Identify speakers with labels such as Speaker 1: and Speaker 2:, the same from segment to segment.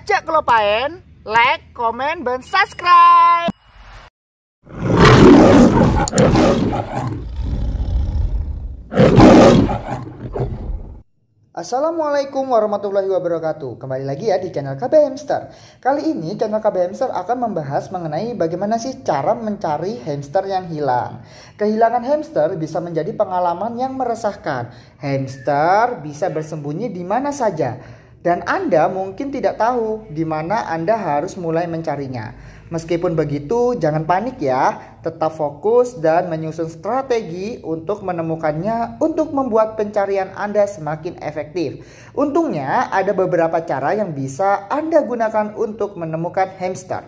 Speaker 1: Jak kelupain like, komen, dan subscribe. Assalamualaikum warahmatullahi wabarakatuh. Kembali lagi ya di channel KB Hamster. Kali ini channel KB Hamster akan membahas mengenai bagaimana sih cara mencari hamster yang hilang. Kehilangan hamster bisa menjadi pengalaman yang meresahkan. Hamster bisa bersembunyi di mana saja dan Anda mungkin tidak tahu di mana Anda harus mulai mencarinya. Meskipun begitu, jangan panik ya. Tetap fokus dan menyusun strategi untuk menemukannya untuk membuat pencarian Anda semakin efektif. Untungnya ada beberapa cara yang bisa Anda gunakan untuk menemukan hamster.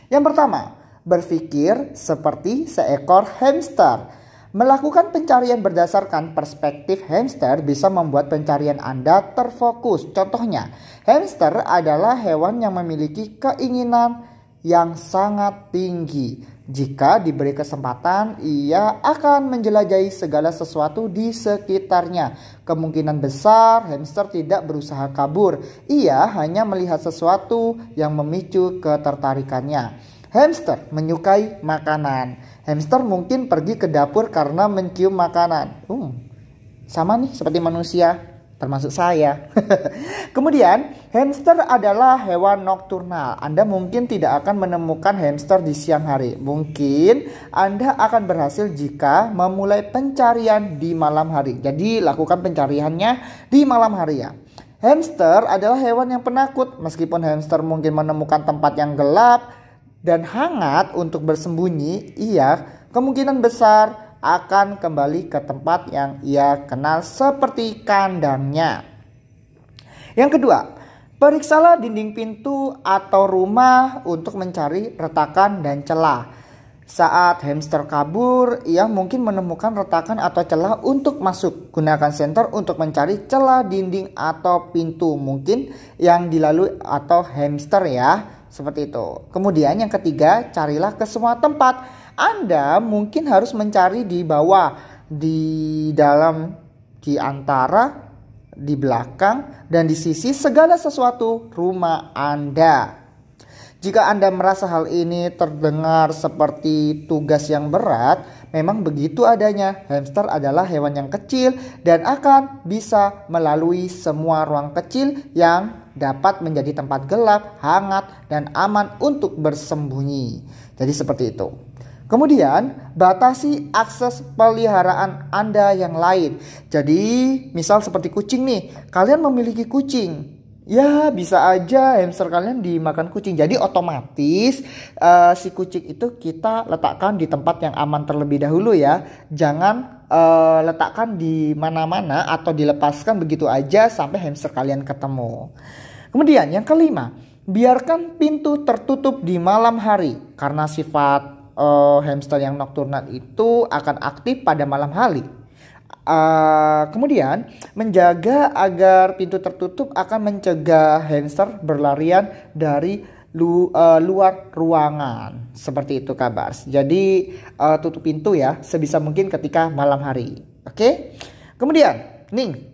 Speaker 1: Yang pertama, berpikir seperti seekor hamster. Melakukan pencarian berdasarkan perspektif hamster bisa membuat pencarian Anda terfokus. Contohnya, hamster adalah hewan yang memiliki keinginan yang sangat tinggi. Jika diberi kesempatan, ia akan menjelajahi segala sesuatu di sekitarnya. Kemungkinan besar hamster tidak berusaha kabur. Ia hanya melihat sesuatu yang memicu ketertarikannya. Hamster menyukai makanan. Hamster mungkin pergi ke dapur karena mencium makanan. Sama nih seperti manusia, termasuk saya. Kemudian, hamster adalah hewan nokturnal. Anda mungkin tidak akan menemukan hamster di siang hari. Mungkin Anda akan berhasil jika memulai pencarian di malam hari. Jadi, lakukan pencariannya di malam hari ya. Hamster adalah hewan yang penakut. Meskipun hamster mungkin menemukan tempat yang gelap dan hangat untuk bersembunyi, ia kemungkinan besar akan kembali ke tempat yang ia kenal seperti kandangnya. Yang kedua, periksalah dinding pintu atau rumah untuk mencari retakan dan celah. Saat hamster kabur, ia mungkin menemukan retakan atau celah untuk masuk. Gunakan senter untuk mencari celah dinding atau pintu mungkin yang dilalui atau hamster ya, seperti itu. Kemudian yang ketiga, carilah ke semua tempat. Anda mungkin harus mencari di bawah, di dalam, di antara, di belakang, dan di sisi segala sesuatu rumah Anda. Jika Anda merasa hal ini terdengar seperti tugas yang berat, memang begitu adanya. Hamster adalah hewan yang kecil dan akan bisa melalui semua ruang kecil yang dapat menjadi tempat gelap, hangat, dan aman untuk bersembunyi. Jadi seperti itu. Kemudian, batasi akses peliharaan Anda yang lain. Jadi, misal seperti kucing nih. Kalian memiliki kucing. Ya, bisa aja hamster kalian dimakan kucing. Jadi, otomatis si kucing itu kita letakkan di tempat yang aman terlebih dahulu ya. Jangan letakkan di mana-mana atau dilepaskan begitu aja sampai hamster kalian ketemu. Kemudian, yang kelima, biarkan pintu tertutup di malam hari. Karena sifat hamster yang nokturnal itu akan aktif pada malam hari. Kemudian menjaga agar pintu tertutup akan mencegah hamster berlarian dari luar ruangan. Seperti itu kabar. Jadi tutup pintu ya sebisa mungkin ketika malam hari. Oke? Kemudian nih,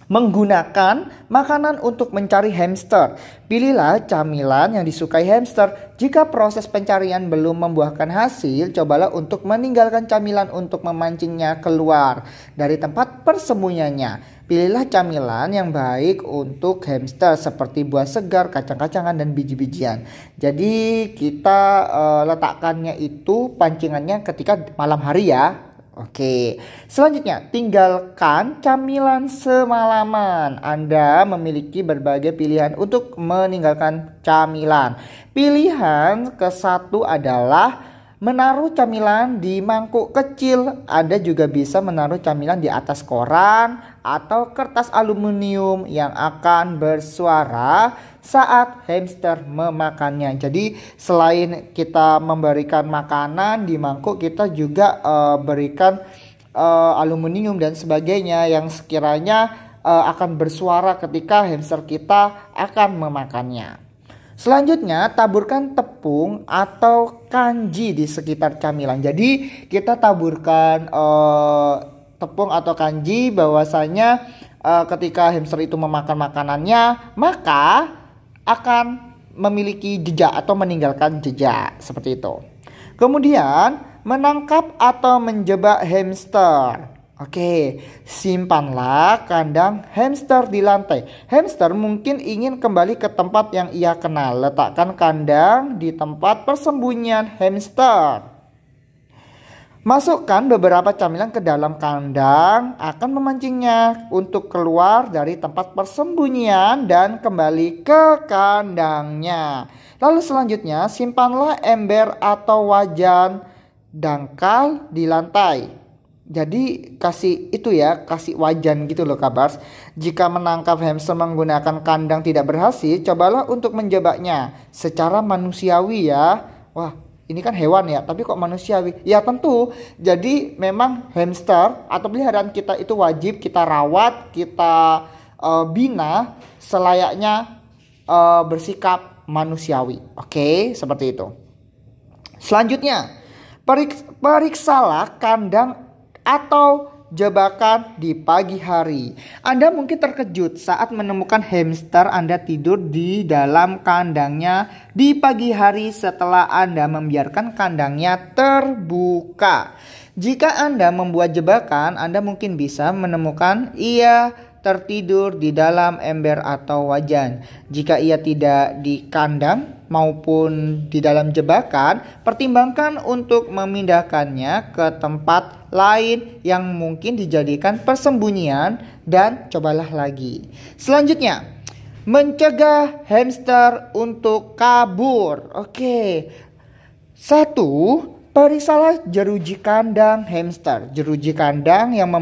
Speaker 1: menggunakan makanan untuk mencari hamster. Pilihlah camilan yang disukai hamster. Jika proses pencarian belum membuahkan hasil, cobalah untuk meninggalkan camilan untuk memancingnya keluar dari tempat persembunyiannya. Pilihlah camilan yang baik untuk hamster seperti buah segar, kacang-kacangan, dan biji-bijian. Jadi kita letakkannya itu pancingannya ketika malam hari ya. Oke, selanjutnya tinggalkan camilan semalaman. Anda memiliki berbagai pilihan untuk meninggalkan camilan. Pilihan ke-1 adalah menaruh camilan di mangkuk kecil. Anda juga bisa menaruh camilan di atas koran atau kertas aluminium yang akan bersuara saat hamster memakannya. Jadi selain kita memberikan makanan di mangkuk, kita juga berikan aluminium dan sebagainya yang sekiranya akan bersuara ketika hamster kita akan memakannya. Selanjutnya, taburkan tepung atau kanji di sekitar camilan. Jadi kita taburkan tepung atau kanji, bahwasanya ketika hamster itu memakan makanannya, maka akan memiliki jejak atau meninggalkan jejak seperti itu. Kemudian menangkap atau menjebak hamster. Oke, simpanlah kandang hamster di lantai. Hamster mungkin ingin kembali ke tempat yang ia kenal. Letakkan kandang di tempat persembunyian hamster. Masukkan beberapa camilan ke dalam kandang akan memancingnya untuk keluar dari tempat persembunyian dan kembali ke kandangnya. Lalu selanjutnya simpanlah ember atau wajan dangkal di lantai. Jadi kasih wajan gitu loh kabars. Jika menangkap hamster menggunakan kandang tidak berhasil, cobalah untuk menjebaknya secara manusiawi ya. Wah, ini kan hewan ya, tapi kok manusiawi? Ya tentu. Jadi memang hamster atau peliharaan kita itu wajib kita rawat, kita bina selayaknya bersikap manusiawi. Oke, seperti itu. Selanjutnya, periksalah kandang atau jebakan di pagi hari. Anda mungkin terkejut saat menemukan hamster Anda tidur di dalam kandangnya di pagi hari setelah Anda membiarkan kandangnya terbuka. Jika Anda membuat jebakan, Anda mungkin bisa menemukan ia tertidur di dalam ember atau wajan. Jika ia tidak di kandang maupun di dalam jebakan, pertimbangkan untuk memindahkannya ke tempat lain yang mungkin dijadikan persembunyian dan cobalah lagi. Selanjutnya, mencegah hamster untuk kabur. Oke. 1. Periksalah jeruji kandang hamster. Jeruji kandang yang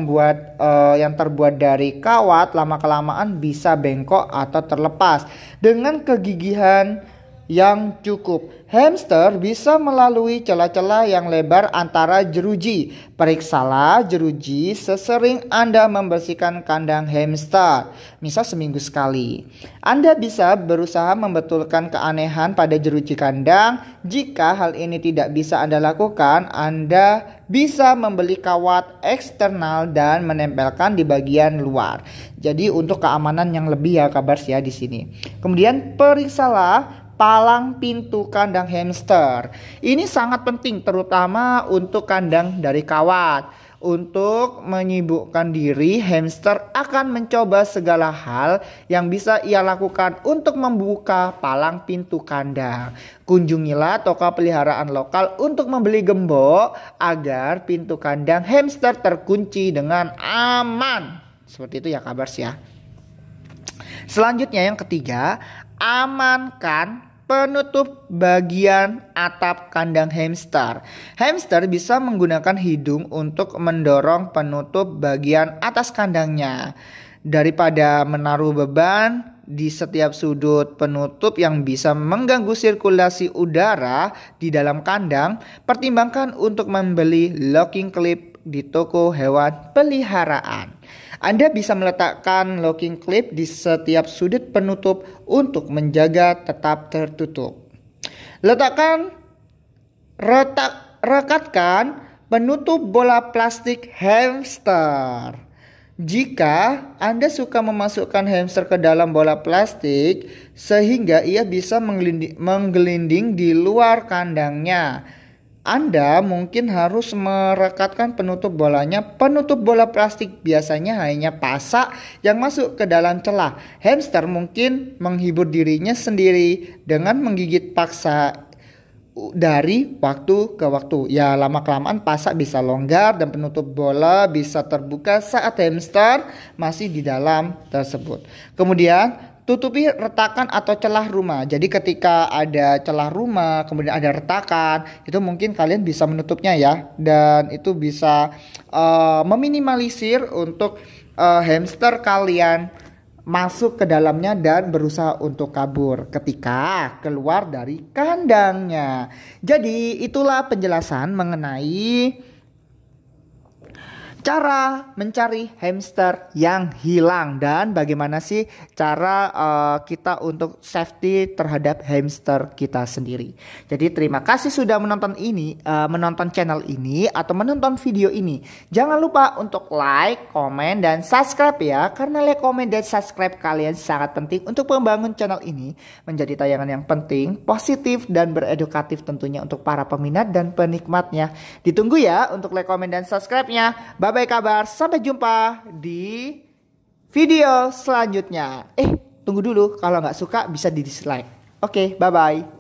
Speaker 1: terbuat dari kawat lama-kelamaan bisa bengkok atau terlepas. Dengan kegigihan yang cukup, hamster bisa melalui celah-celah yang lebar antara jeruji. Periksalah jeruji sesering Anda membersihkan kandang hamster, misal seminggu sekali. Anda bisa berusaha membetulkan keanehan pada jeruji kandang. Jika hal ini tidak bisa Anda lakukan, Anda bisa membeli kawat eksternal dan menempelkan di bagian luar. Jadi untuk keamanan yang lebih ya kabars ya di sini. Kemudian periksalah palang pintu kandang hamster. Ini sangat penting terutama untuk kandang dari kawat. Untuk menyibukkan diri, hamster akan mencoba segala hal yang bisa ia lakukan untuk membuka palang pintu kandang. Kunjungilah toko peliharaan lokal untuk membeli gembok agar pintu kandang hamster terkunci dengan aman. Seperti itu ya kabars ya. Selanjutnya yang ketiga, amankan penutup bagian atap kandang hamster. Hamster bisa menggunakan hidung untuk mendorong penutup bagian atas kandangnya. Daripada menaruh beban di setiap sudut penutup yang bisa mengganggu sirkulasi udara di dalam kandang, pertimbangkan untuk membeli locking clip di toko hewan peliharaan. Anda bisa meletakkan locking clip di setiap sudut penutup untuk menjaga tetap tertutup. Rekatkan penutup bola plastik hamster. Jika Anda suka memasukkan hamster ke dalam bola plastik sehingga ia bisa menggelinding di luar kandangnya, Anda mungkin harus merekatkan penutup bolanya. Penutup bola plastik biasanya hanya pasak yang masuk ke dalam celah. Hamster mungkin menghibur dirinya sendiri dengan menggigit paksa dari waktu ke waktu. Ya lama-kelamaan pasak bisa longgar dan penutup bola bisa terbuka saat hamster masih di dalam tersebut. Kemudian tutupi retakan atau celah rumah. Jadi ketika ada celah rumah, kemudian ada retakan, itu mungkin kalian bisa menutupnya ya. Dan itu bisa meminimalisir untuk hamster kalian masuk ke dalamnya dan berusaha untuk kabur ketika keluar dari kandangnya. Jadi itulah penjelasan mengenai cara mencari hamster yang hilang dan bagaimana sih cara kita untuk safety terhadap hamster kita sendiri. Jadi terima kasih sudah menonton menonton channel ini atau menonton video ini. Jangan lupa untuk like, komen, dan subscribe ya, karena like, komen, dan subscribe kalian sangat penting untuk membangun channel ini menjadi tayangan yang penting, positif, dan beredukatif tentunya untuk para peminat dan penikmatnya. Ditunggu ya untuk like, komen, dan subscribe-nya. Bye-bye kabar, sampai jumpa di video selanjutnya. Tunggu dulu, kalau nggak suka bisa di dislike. Oke, bye-bye.